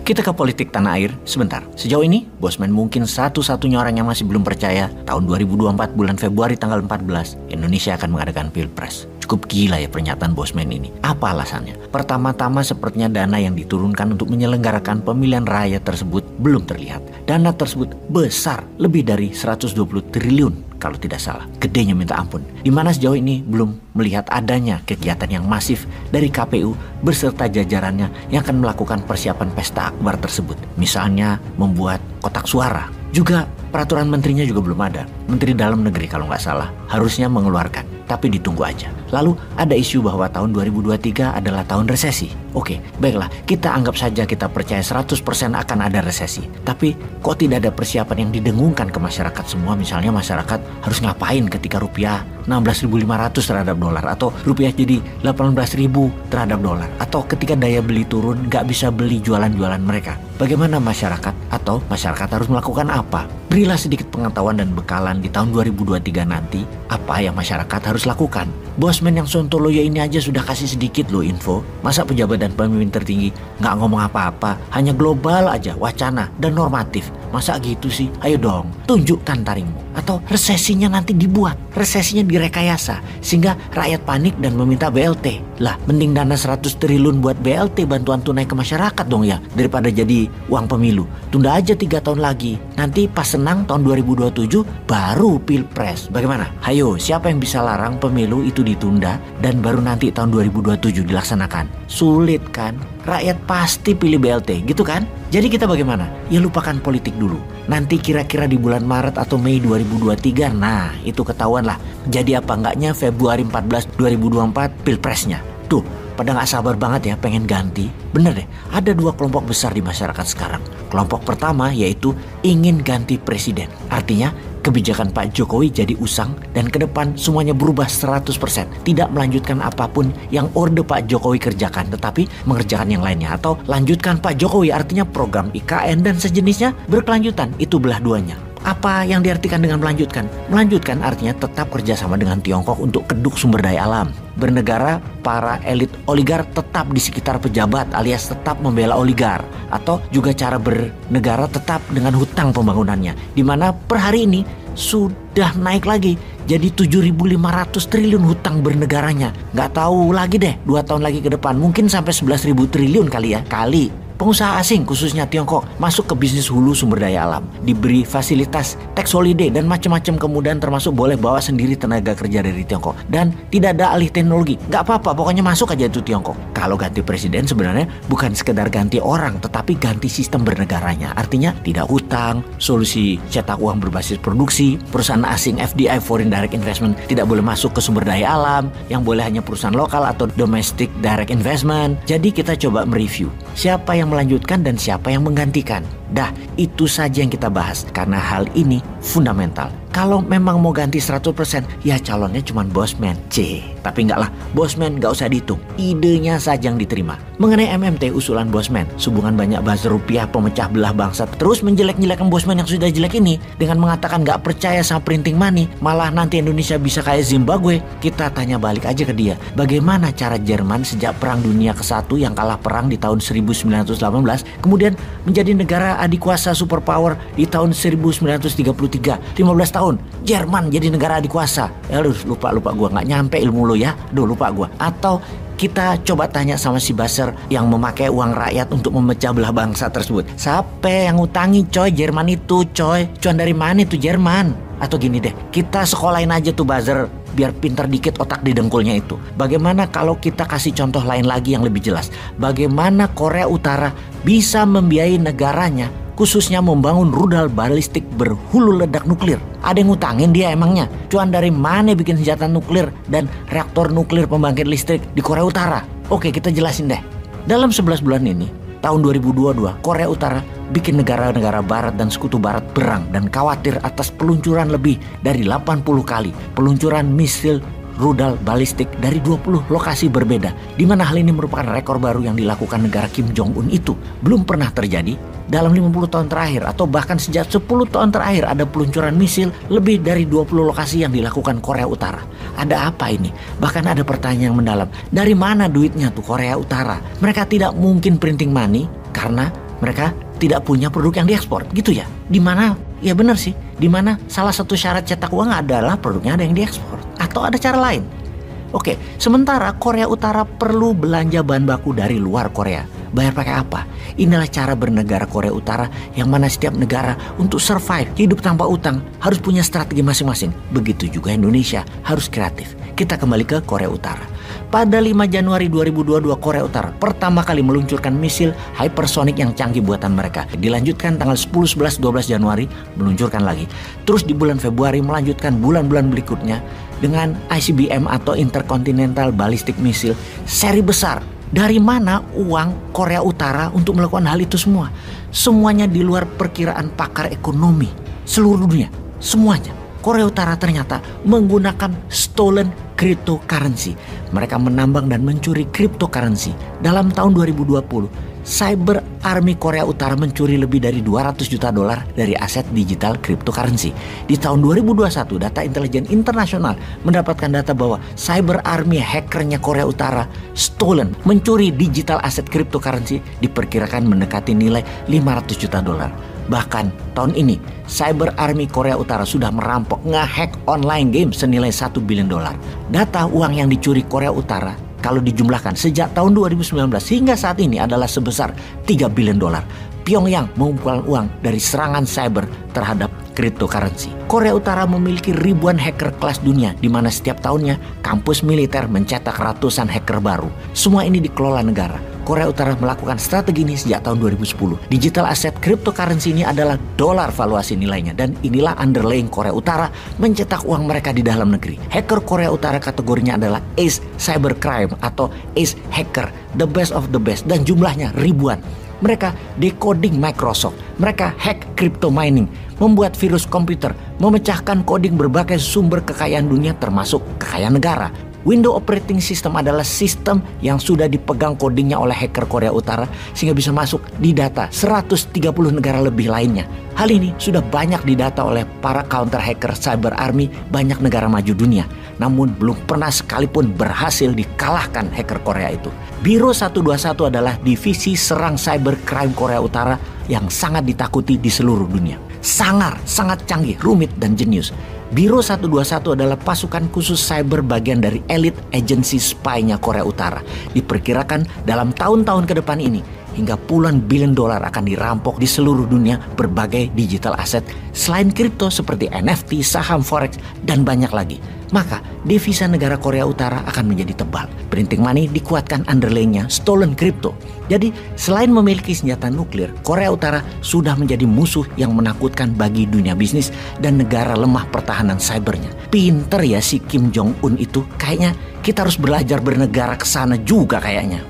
Kita ke politik tanah air sebentar. Sejauh ini, Bosman mungkin satu-satunya orang yang masih belum percaya tahun 2024 bulan Februari tanggal 14, Indonesia akan mengadakan Pilpres. Cukup gila ya pernyataan Bosman ini. Apa alasannya? Pertama-tama sepertinya dana yang diturunkan untuk menyelenggarakan pemilihan raya tersebut belum terlihat. Dana tersebut besar, lebih dari 120 triliun kalau tidak salah. Gedenya minta ampun. Di mana sejauh ini belum melihat adanya kegiatan yang masif dari KPU beserta jajarannya yang akan melakukan persiapan pesta akbar tersebut. Misalnya membuat kotak suara. Juga peraturan menterinya juga belum ada. Menteri Dalam Negeri kalau nggak salah harusnya mengeluarkan, tapi ditunggu aja. Lalu ada isu bahwa tahun 2023 adalah tahun resesi. Oke, baiklah, kita anggap saja kita percaya 100% akan ada resesi. Tapi kok tidak ada persiapan yang didengungkan ke masyarakat semua? Misalnya masyarakat harus ngapain ketika rupiah 16.500 terhadap dolar, atau rupiah jadi 18.000 terhadap dolar, atau ketika daya beli turun nggak bisa beli jualan-jualan mereka. Bagaimana masyarakat atau masyarakat harus melakukan apa? Berilah sedikit pengetahuan dan bekalan di tahun 2023 nanti apa yang masyarakat harus lakukan. Bosman yang sontoloyo ini aja sudah kasih sedikit loh info. Masa pejabat dan pemimpin tertinggi nggak ngomong apa-apa, hanya global aja, wacana dan normatif. Masa gitu sih? Ayo dong, tunjukkan taringmu. Atau resesinya nanti dibuat, resesinya direkayasa sehingga rakyat panik dan meminta BLT. Lah, mending dana 100 triliun buat BLT, bantuan tunai ke masyarakat dong ya, daripada jadi uang pemilu. Tunda aja 3 tahun lagi. Nanti pas senang tahun 2027 baru Pilpres. Bagaimana? Hayo, siapa yang bisa larang pemilu itu ditunda dan baru nanti tahun 2027 dilaksanakan? Sulit kan? Rakyat pasti pilih BLT, gitu kan? Jadi kita bagaimana? Ya lupakan politik dulu. Nanti kira-kira di bulan Maret atau Mei 2023, nah itu ketahuan lah. Jadi apa enggaknya Februari 14 2024 Pilpresnya. Tuh, pada gak sabar banget ya pengen ganti. Bener deh, ada 2 kelompok besar di masyarakat sekarang. Kelompok pertama yaitu ingin ganti presiden. Artinya kebijakan Pak Jokowi jadi usang dan ke depan semuanya berubah 100%. Tidak melanjutkan apapun yang orde Pak Jokowi kerjakan, tetapi mengerjakan yang lainnya. Atau lanjutkan Pak Jokowi, artinya program IKN dan sejenisnya berkelanjutan. Itu belah duanya. Apa yang diartikan dengan melanjutkan? Melanjutkan artinya tetap kerjasama dengan Tiongkok untuk keduk sumber daya alam. Bernegara, para elit oligar tetap di sekitar pejabat alias tetap membela oligar. Atau juga cara bernegara tetap dengan hutang pembangunannya. Di mana per hari ini sudah naik lagi. Jadi 7.500 triliun hutang bernegaranya. Nggak tahu lagi deh 2 tahun lagi ke depan. Mungkin sampai 11.000 triliun kali ya. Pengusaha asing khususnya Tiongkok masuk ke bisnis hulu sumber daya alam, diberi fasilitas tax holiday dan macam-macam kemudahan, termasuk boleh bawa sendiri tenaga kerja dari Tiongkok dan tidak ada alih teknologi. Gak apa-apa, pokoknya masuk aja itu Tiongkok. Kalau ganti presiden sebenarnya bukan sekedar ganti orang, tetapi ganti sistem bernegaranya. Artinya tidak hutang, solusi cetak uang berbasis produksi, perusahaan asing FDI (Foreign Direct Investment) tidak boleh masuk ke sumber daya alam, yang boleh hanya perusahaan lokal atau domestic direct investment. Jadi kita coba mereview siapa yang melanjutkan dan siapa yang menggantikan. Dah, itu saja yang kita bahas karena hal ini fundamental. Kalau memang mau ganti 100%, ya calonnya cuma Bosman. Tapi enggak lah, Bosman enggak usah dihitung. Idenya saja yang diterima. Mengenai MMT usulan Bosman, sehubungan banyak buzzer rupiah pemecah belah bangsa terus menjelek-jelekan Bosman yang sudah jelek ini dengan mengatakan enggak percaya sama printing money, malah nanti Indonesia bisa kayak Zimbabwe. Kita tanya balik aja ke dia, bagaimana cara Jerman sejak Perang Dunia ke-1 yang kalah perang di tahun 1918 kemudian menjadi negara adikuasa superpower di tahun 1933, 15 tahun Jerman jadi negara adikuasa. Aduh, lupa gua, nggak nyampe ilmu lo ya. Aduh, lupa gua. Atau kita coba tanya sama si buzzer yang memakai uang rakyat untuk memecah belah bangsa tersebut. Siapa yang ngutangi coy Jerman itu coy? Cuan dari mana itu Jerman? Atau gini deh, kita sekolahin aja tuh buzzer biar pintar dikit otak di dengkulnya itu. Bagaimana kalau kita kasih contoh lain lagi yang lebih jelas? Bagaimana Korea Utara bisa membiayai negaranya khususnya membangun rudal balistik berhulu ledak nuklir? Ada yang ngutangin dia emangnya? Cuan dari mana bikin senjata nuklir dan reaktor nuklir pembangkit listrik di Korea Utara? Oke, kita jelasin deh. Dalam 11 bulan ini, tahun 2022, Korea Utara bikin negara-negara barat dan sekutu barat berang dan khawatir atas peluncuran lebih dari 80 kali peluncuran misil rudal balistik dari 20 lokasi berbeda, di mana hal ini merupakan rekor baru yang dilakukan negara Kim Jong-un itu. Belum pernah terjadi dalam 50 tahun terakhir atau bahkan sejak 10 tahun terakhir ada peluncuran misil lebih dari 20 lokasi yang dilakukan Korea Utara. Ada apa ini? Bahkan ada pertanyaan yang mendalam. Dari mana duitnya tuh Korea Utara? Mereka tidak mungkin printing money karena mereka tidak punya produk yang diekspor, gitu ya. Di mana, ya benar sih, di mana salah satu syarat cetak uang adalah produknya ada yang diekspor. Atau ada cara lain. Oke, sementara Korea Utara perlu belanja bahan baku dari luar Korea. Bayar pakai apa? Inilah cara bernegara Korea Utara yang mana setiap negara untuk survive, hidup tanpa utang, harus punya strategi masing-masing. Begitu juga Indonesia, harus kreatif. Kita kembali ke Korea Utara. Pada 5 Januari 2022, Korea Utara pertama kali meluncurkan misil hypersonic yang canggih buatan mereka. Dilanjutkan tanggal 10, 11, 12 Januari, meluncurkan lagi. Terus di bulan Februari melanjutkan bulan-bulan berikutnya dengan ICBM atau Intercontinental Ballistic Missile seri besar. Dari mana uang Korea Utara untuk melakukan hal itu semua? Semuanya di luar perkiraan pakar ekonomi seluruh dunia. Semuanya. Korea Utara ternyata menggunakan stolen cryptocurrency. Mereka menambang dan mencuri cryptocurrency. Dalam tahun 2020, Cyber Army Korea Utara mencuri lebih dari 200 juta dolar dari aset digital cryptocurrency. Di tahun 2021, Data Intelijen Internasional mendapatkan data bahwa Cyber Army hackernya Korea Utara stolen, mencuri digital aset cryptocurrency diperkirakan mendekati nilai 500 juta dolar. Bahkan tahun ini, Cyber Army Korea Utara sudah merampok nge-hack online game senilai 1 billion dolar. Data uang yang dicuri Korea Utara kalau dijumlahkan sejak tahun 2019 hingga saat ini adalah sebesar 3 billion dolar. Pyongyang mengumpulkan uang dari serangan cyber terhadap cryptocurrency. Korea Utara memiliki ribuan hacker kelas dunia di mana setiap tahunnya kampus militer mencetak ratusan hacker baru. Semua ini dikelola negara. Korea Utara melakukan strategi ini sejak tahun 2010. Digital aset cryptocurrency ini adalah dolar valuasi nilainya dan inilah underlying Korea Utara mencetak uang mereka di dalam negeri. Hacker Korea Utara kategorinya adalah ace cybercrime atau ace hacker, the best of the best dan jumlahnya ribuan. Mereka decoding Microsoft, mereka hack crypto mining, membuat virus komputer, memecahkan coding berbagai sumber kekayaan dunia termasuk kekayaan negara. Windows Operating System adalah sistem yang sudah dipegang codingnya oleh hacker Korea Utara sehingga bisa masuk di data 130 negara lebih lainnya. Hal ini sudah banyak didata oleh para counter hacker Cyber Army banyak negara maju dunia. Namun belum pernah sekalipun berhasil dikalahkan hacker Korea itu. Biro 121 adalah divisi serang cybercrime Korea Utara yang sangat ditakuti di seluruh dunia. Sangar, sangat canggih, rumit, dan jenius. Biro 121 adalah pasukan khusus cyber bagian dari elite agency spy-nya Korea Utara. Diperkirakan dalam tahun-tahun ke depan ini, hingga puluhan billion dolar akan dirampok di seluruh dunia berbagai digital asset selain kripto seperti NFT, saham, forex, dan banyak lagi. Maka devisa negara Korea Utara akan menjadi tebal. Printing money dikuatkan underlying-nya stolen crypto. Jadi selain memiliki senjata nuklir, Korea Utara sudah menjadi musuh yang menakutkan bagi dunia bisnis dan negara lemah pertahanan cybernya. Pinter ya si Kim Jong Un itu. Kayaknya kita harus belajar bernegara ke sana juga kayaknya.